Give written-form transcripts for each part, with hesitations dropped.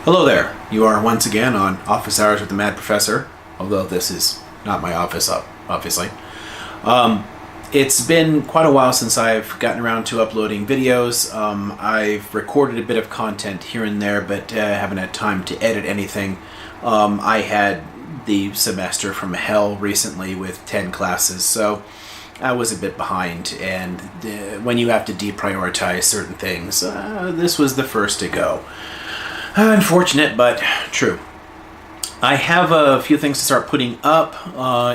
Hello there. You are once again on Office Hours with the Mad Professor, although this is not my office, obviously. It's been quite a while since I've gotten around to uploading videos. I've recorded a bit of content here and there, but haven't had time to edit anything. I had the semester from hell recently with 10 classes, so I was a bit behind, and when you have to deprioritize certain things, this was the first to go. Unfortunate, but true. I have a few things to start putting up,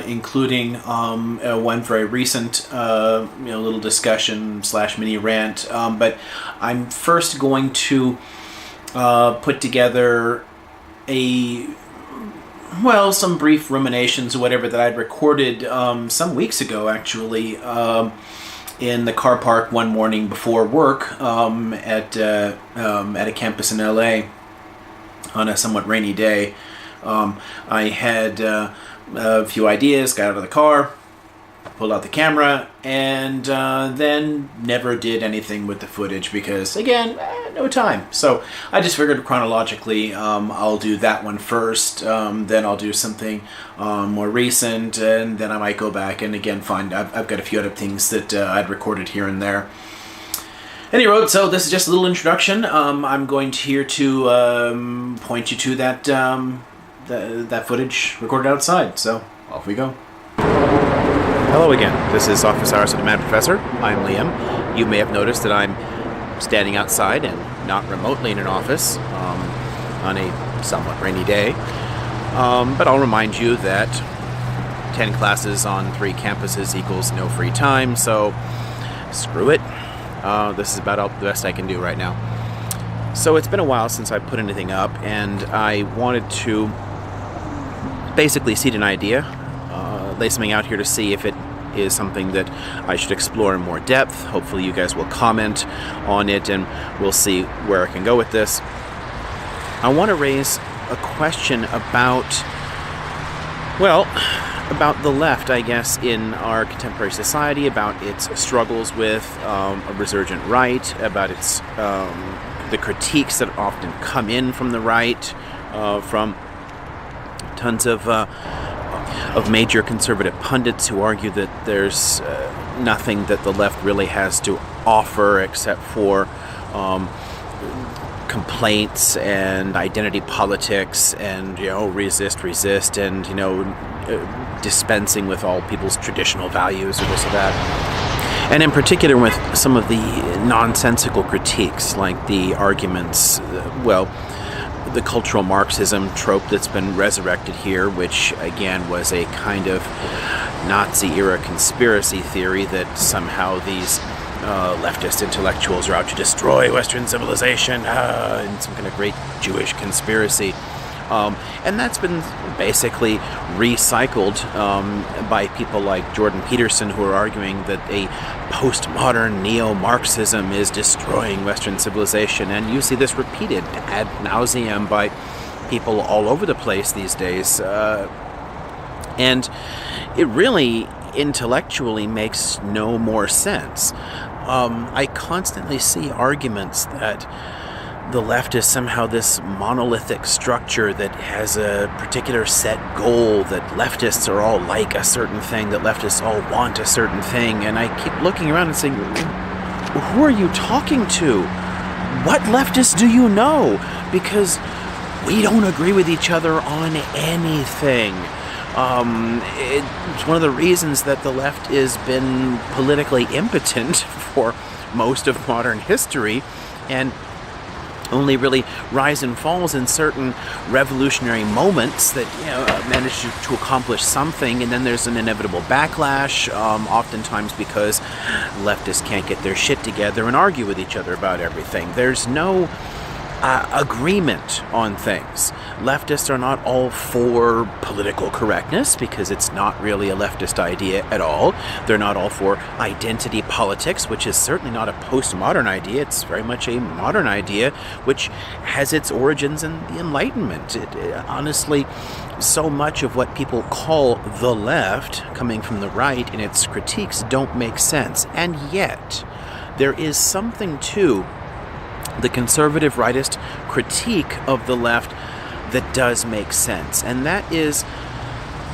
including one very recent little discussion / mini rant. But I'm first going to put together some brief ruminations or whatever that I'd recorded some weeks ago, actually, in the car park one morning before work at a campus in LA. On a somewhat rainy day. I had a few ideas, got out of the car, pulled out the camera, and then never did anything with the footage because, again, no time. So I just figured chronologically I'll do that one first, then I'll do something more recent, and then I might go back and again find I've got a few other things that I'd recorded here and there. Anyway, so this is just a little introduction. I'm going here to point you to that that footage recorded outside. So off we go. Hello again. This is Office Hours with the Mad Professor. I'm Liam. You may have noticed that I'm standing outside and not remotely in an office on a somewhat rainy day. But I'll remind you that 10 classes on 3 campuses equals no free time. So screw it. This is about the best I can do right now. So it's been a while since I put anything up, and I wanted to basically seed an idea, lay something out here to see if it is something that I should explore in more depth. Hopefully you guys will comment on it, and we'll see where I can go with this. I want to raise a question about the left, I guess, in our contemporary society, about its struggles with a resurgent right, about its the critiques that often come in from the right, from tons of major conservative pundits who argue that there's nothing that the left really has to offer except for complaints and identity politics and resist and dispensing with all people's traditional values or this or that. And in particular with some of the nonsensical critiques, like the arguments, the cultural Marxism trope that's been resurrected here, which again was a kind of Nazi-era conspiracy theory that somehow these leftist intellectuals are out to destroy Western civilization in some kind of great Jewish conspiracy. And that's been basically recycled by people like Jordan Peterson, who are arguing that a postmodern neo-Marxism is destroying Western civilization. And you see this repeated ad nauseum by people all over the place these days. And it really intellectually makes no more sense. I constantly see arguments that the left is somehow this monolithic structure that has a particular set goal, that leftists are all like a certain thing, that leftists all want a certain thing. And I keep looking around and saying, who are you talking to? What leftists do you know? Because we don't agree with each other on anything. It's one of the reasons that the left has been politically impotent for most of modern history, and only really rise and falls in certain revolutionary moments that manage to accomplish something, and then there's an inevitable backlash, oftentimes because leftists can't get their shit together and argue with each other about everything. There's no agreement on things. Leftists are not all for political correctness because it's not really a leftist idea at all. They're not all for identity politics, which is certainly not a postmodern idea. It's very much a modern idea which has its origins in the Enlightenment. Honestly, so much of what people call the left, coming from the right in its critiques, don't make sense. And yet, there is something to the conservative rightist critique of the left that does make sense. And that is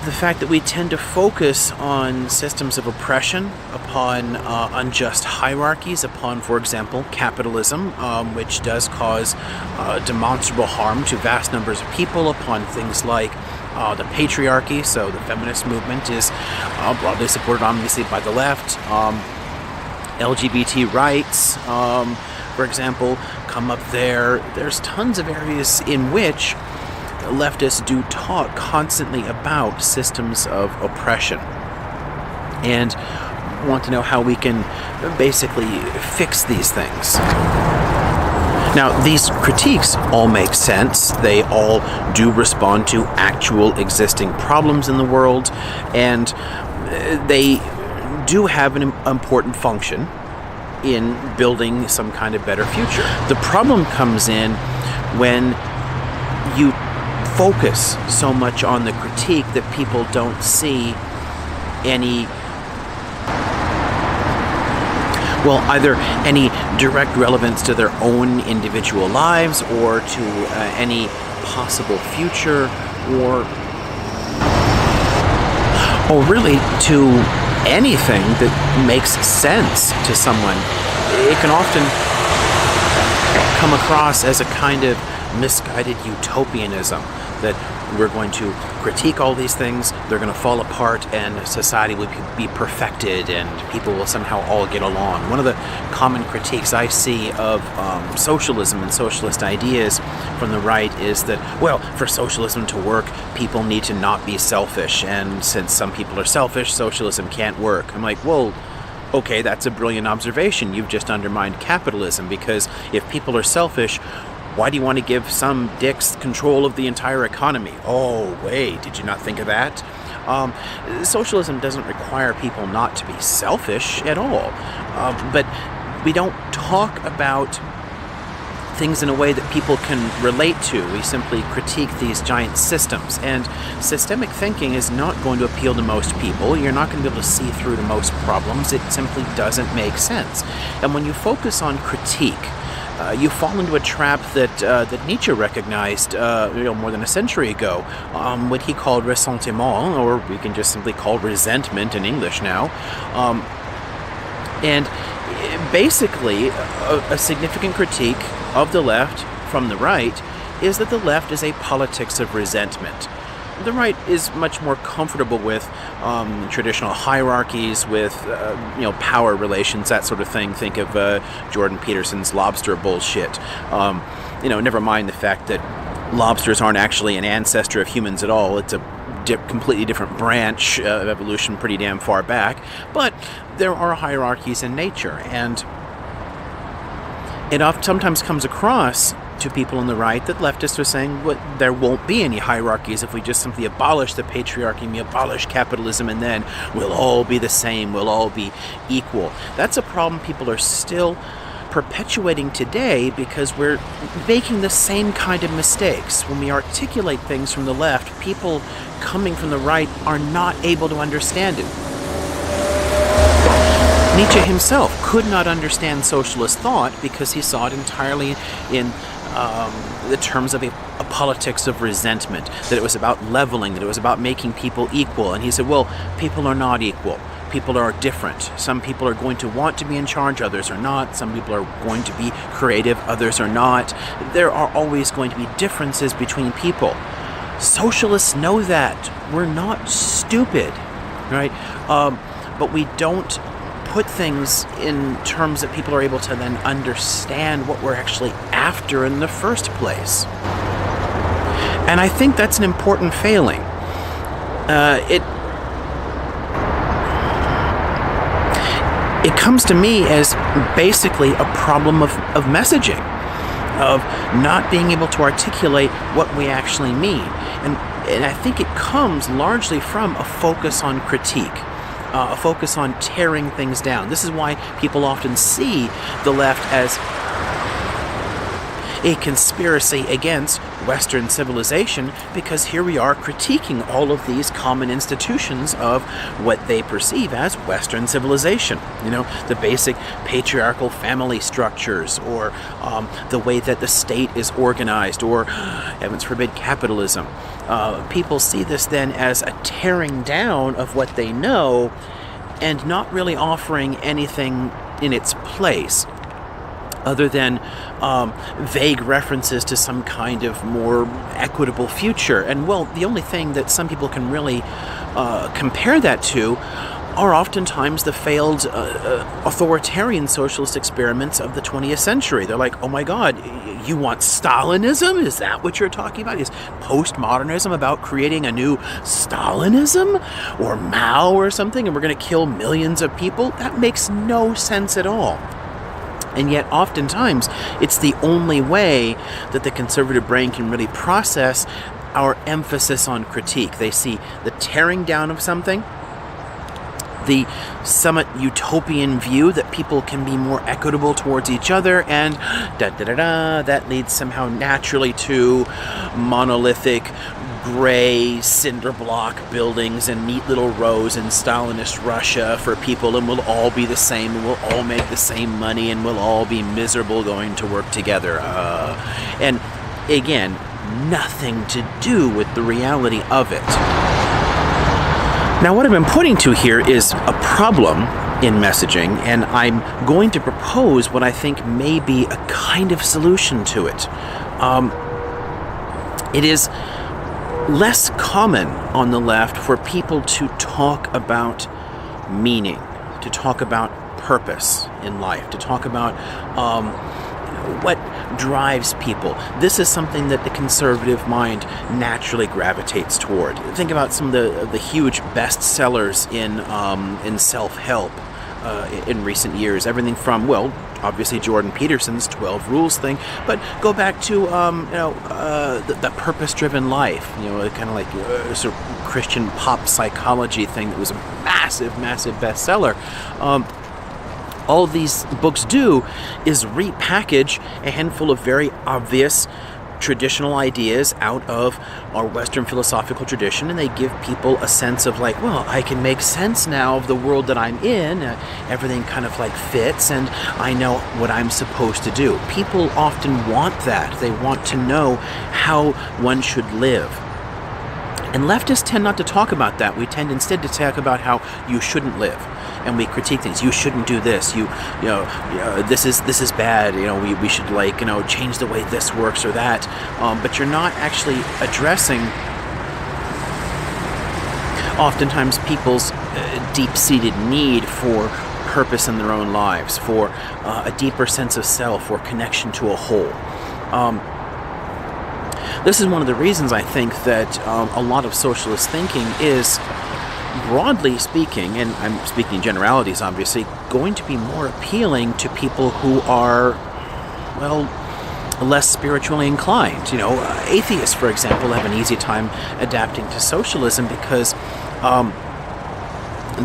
the fact that we tend to focus on systems of oppression, upon unjust hierarchies, upon, for example, capitalism, which does cause demonstrable harm to vast numbers of people, upon things like the patriarchy. So the feminist movement is broadly supported, obviously, by the left. LGBT rights, for example, come up there. There's tons of areas in which leftists do talk constantly about systems of oppression and want to know how we can basically fix these things. Now, these critiques all make sense. They all do respond to actual existing problems in the world, and they do have an important function in building some kind of better future. The problem comes in when you focus so much on the critique that people don't see any, either any direct relevance to their own individual lives or to any possible future or really to anything that makes sense to someone. It can often come across as a kind of misguided utopianism, that we're going to critique all these things, they're going to fall apart, and society will be perfected, and people will somehow all get along. One of the common critiques I see of socialism and socialist ideas from the right is that, for socialism to work, people need to not be selfish, and since some people are selfish, socialism can't work. I'm like, okay, that's a brilliant observation. You've just undermined capitalism, because if people are selfish, why do you want to give some dicks control of the entire economy? Oh, wait, did you not think of that? Socialism doesn't require people not to be selfish at all. But we don't talk about things in a way that people can relate to. We simply critique these giant systems. And systemic thinking is not going to appeal to most people. You're not going to be able to see through to most problems. It simply doesn't make sense. And when you focus on critique, you fall into a trap that Nietzsche recognized more than a century ago, what he called ressentiment, or we can just simply call resentment in English now. And basically, a significant critique of the left from the right is that the left is a politics of resentment. The right is much more comfortable with traditional hierarchies, with power relations, that sort of thing. Think of Jordan Peterson's lobster bullshit. Never mind the fact that lobsters aren't actually an ancestor of humans at all. It's a completely different branch of evolution, pretty damn far back. But there are hierarchies in nature, and it sometimes comes across to people on the right that leftists are saying, there won't be any hierarchies if we just simply abolish the patriarchy, we abolish capitalism, and then we'll all be the same, we'll all be equal. That's a problem people are still perpetuating today, because we're making the same kind of mistakes. When we articulate things from the left, people coming from the right are not able to understand it. Nietzsche himself could not understand socialist thought because he saw it entirely in the terms of a politics of resentment, that it was about leveling, that it was about making people equal. And he said, people are not equal. People are different. Some people are going to want to be in charge, others are not. Some people are going to be creative, others are not. There are always going to be differences between people. Socialists know that. We're not stupid, right? But we don't put things in terms that people are able to then understand what we're actually after in the first place. And I think that's an important failing. It comes to me as basically a problem of messaging, of not being able to articulate what we actually mean. And I think it comes largely from a focus on critique, a focus on tearing things down. This is why people often see the left as a conspiracy against Western civilization, because here we are critiquing all of these common institutions of what they perceive as Western civilization. The basic patriarchal family structures, or the way that the state is organized, or, heavens forbid, capitalism. People see this then as a tearing down of what they know and not really offering anything in its place, other than vague references to some kind of more equitable future. And, well, the only thing that some people can really compare that to are oftentimes the failed authoritarian socialist experiments of the 20th century. They're like, oh my God, you want Stalinism? Is that what you're talking about? Is postmodernism about creating a new Stalinism or Mao or something, and we're going to kill millions of people? That makes no sense at all. And yet, oftentimes, it's the only way that the conservative brain can really process our emphasis on critique. They see the tearing down of something, the somewhat utopian view that people can be more equitable towards each other, and that leads somehow naturally to monolithic, gray cinder block buildings and neat little rows in Stalinist Russia for people, and we'll all be the same, and we'll all make the same money, and we'll all be miserable going to work together. And again, nothing to do with the reality of it. Now, what I've been pointing to here is a problem in messaging, and I'm going to propose what I think may be a kind of solution to it. It is less common on the left for people to talk about meaning, to talk about purpose in life, to talk about what drives people. This is something that the conservative mind naturally gravitates toward. Think about some of the huge bestsellers in self-help in recent years. Everything from, well, obviously Jordan Peterson's 12 Rules thing, but go back to the purpose-driven life, kind of like sort of Christian pop psychology thing that was a massive bestseller. All these books do is repackage a handful of very obvious traditional ideas out of our Western philosophical tradition, and they give people a sense of like, well, I can make sense now of the world that I'm in. Everything kind of like fits, and I know what I'm supposed to do. People often want that. They want to know how one should live. And leftists tend not to talk about that. We tend instead to talk about how you shouldn't live. And we critique things. You shouldn't do this. This is bad. We should change the way this works or that. But you're not actually addressing oftentimes people's deep-seated need for purpose in their own lives, for a deeper sense of self or connection to a whole. This is one of the reasons I think that a lot of socialist thinking is, broadly speaking, and I'm speaking in generalities obviously, going to be more appealing to people who are, well, less spiritually inclined. Atheists, for example, have an easy time adapting to socialism because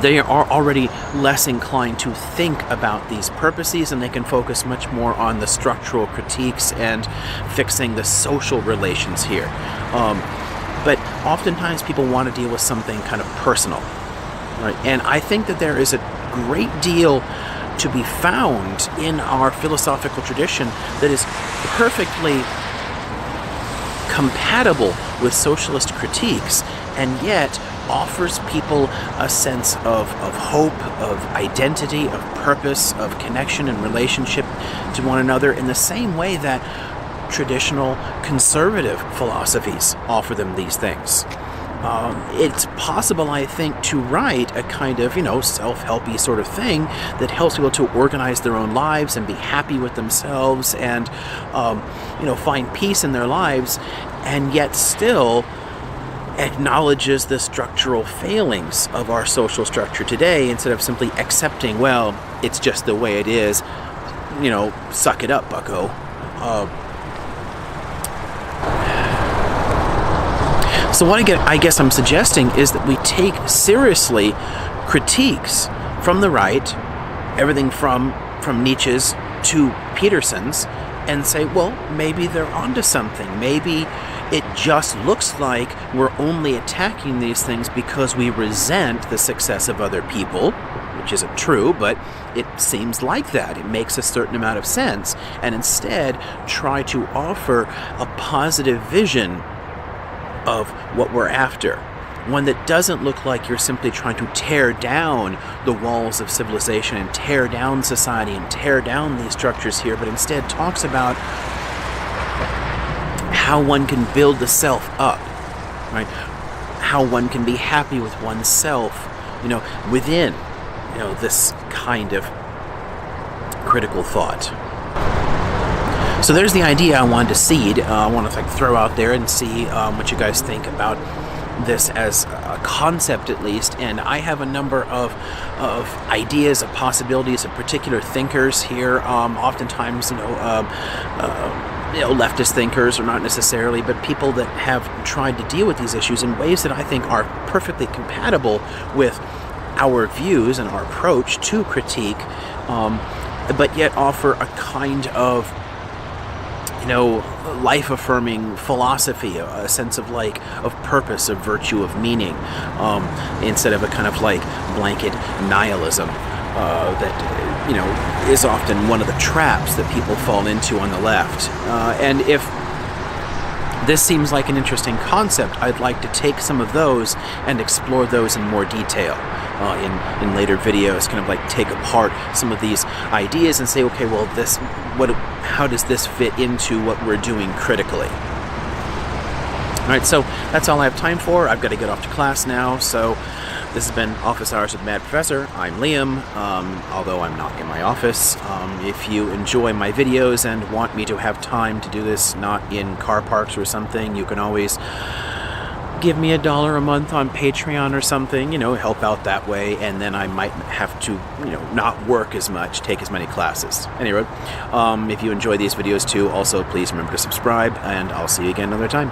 they are already less inclined to think about these purposes, and they can focus much more on the structural critiques and fixing the social relations here. But oftentimes people want to deal with something kind of personal, right? And I think that there is a great deal to be found in our philosophical tradition that is perfectly compatible with socialist critiques, and yet offers people a sense of hope, of identity, of purpose, of connection and relationship to one another in the same way that traditional conservative philosophies offer them these things. It's possible, I think, to write a kind of, self-helpy sort of thing that helps people to organize their own lives and be happy with themselves and, find peace in their lives, and yet still acknowledges the structural failings of our social structure today instead of simply accepting, well, it's just the way it is, suck it up, bucko. So what I guess I'm suggesting is that we take seriously critiques from the right, everything from Nietzsche's to Peterson's, and say, well, maybe they're onto something. Maybe it just looks like we're only attacking these things because we resent the success of other people, which isn't true, but it seems like that. It makes a certain amount of sense. And instead, try to offer a positive vision of what we're after. One that doesn't look like you're simply trying to tear down the walls of civilization and tear down society and tear down these structures here, but instead talks about how one can build the self up, right? How one can be happy with oneself, within, this kind of critical thought. So there's the idea I wanted to seed. I want to throw out there and see what you guys think about this as a concept, at least. And I have a number of ideas, of possibilities, of particular thinkers here. Oftentimes, leftist thinkers, or not necessarily, but people that have tried to deal with these issues in ways that I think are perfectly compatible with our views and our approach to critique, but yet offer a kind of life-affirming philosophy, a sense of purpose, of virtue, of meaning, instead of a kind of blanket nihilism that is often one of the traps that people fall into on the left. And if this seems like an interesting concept, I'd like to take some of those and explore those in more detail in later videos, kind of take apart some of these ideas and say, okay, well, how does this fit into what we're doing critically? All right, so that's all I have time for. I've got to get off to class now, so this has been Office Hours with Mad Professor. I'm Liam, although I'm not in my office. If you enjoy my videos and want me to have time to do this not in car parks or something, you can always give me $1 a month on Patreon or something, help out that way, and then I might have to, not work as much, take as many classes. Anyway, if you enjoy these videos too, also please remember to subscribe, and I'll see you again another time.